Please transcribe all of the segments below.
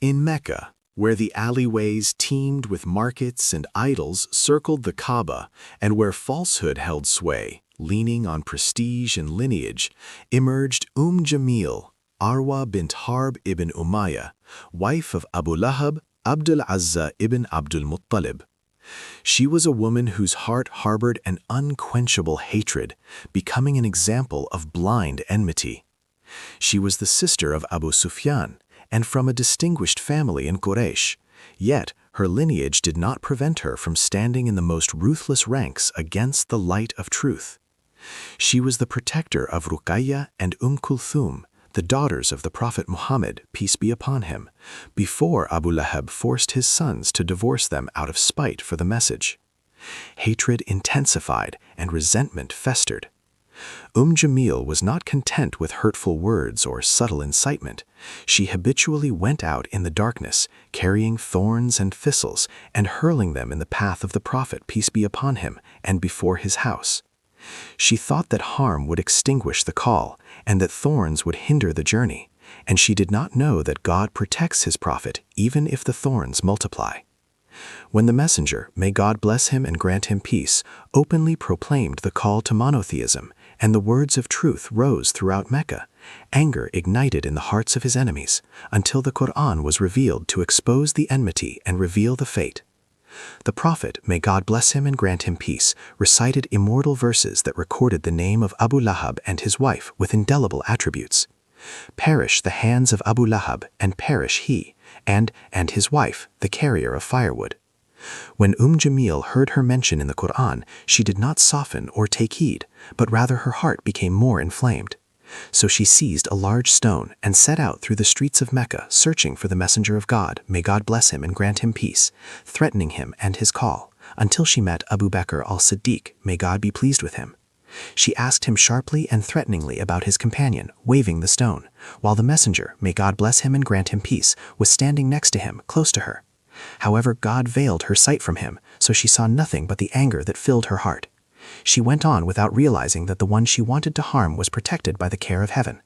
In Mecca, where the alleyways teemed with markets and idols circled the Kaaba, and where falsehood held sway, leaning on prestige and lineage, emerged Jamil, Arwa bint Harb ibn Umayyah, wife of Abu Lahab, Abdul Azza ibn Abdul Muttalib. She was a woman whose heart harbored an unquenchable hatred, becoming an example of blind enmity. She was the sister of Abu Sufyan, and from a distinguished family in Quraysh, yet her lineage did not prevent her from standing in the most ruthless ranks against the light of truth. She was the protector of Ruqayyah and Kulthum, the daughters of the Prophet Muhammad, peace be upon him, before Abu Lahab forced his sons to divorce them out of spite for the message. Hatred intensified and resentment festered. Jamil was not content with hurtful words or subtle incitement. She habitually went out in the darkness, carrying thorns and thistles and hurling them in the path of the Prophet, peace be upon him, and before his house. She thought that harm would extinguish the call and that thorns would hinder the journey, and she did not know that God protects his prophet even if the thorns multiply. When the messenger, may God bless him and grant him peace, openly proclaimed the call to monotheism, and the words of truth rose throughout Mecca, anger ignited in the hearts of his enemies, until the Quran was revealed to expose the enmity and reveal the fate. The Prophet, may God bless him and grant him peace, recited immortal verses that recorded the name of Abu Lahab and his wife with indelible attributes. Perish the hands of Abu Lahab, and perish he, and his wife, the carrier of firewood. When Jamil heard her mention in the Quran, she did not soften or take heed, but rather her heart became more inflamed. So she seized a large stone and set out through the streets of Mecca, searching for the messenger of God, may God bless him and grant him peace, threatening him and his call, until she met Abu Bakr al-Siddiq, may God be pleased with him. She asked him sharply and threateningly about his companion, waving the stone, while the messenger, may God bless him and grant him peace, was standing next to him, close to her. However, God veiled her sight from him, so she saw nothing but the anger that filled her heart. She went on without realizing that the one she wanted to harm was protected by the care of heaven.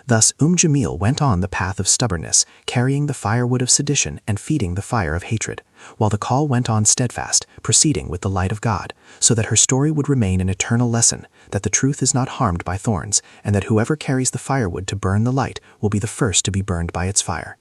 Thus Jamil went on the path of stubbornness, carrying the firewood of sedition and feeding the fire of hatred, while the call went on steadfast, proceeding with the light of God, so that her story would remain an eternal lesson, that the truth is not harmed by thorns, and that whoever carries the firewood to burn the light will be the first to be burned by its fire.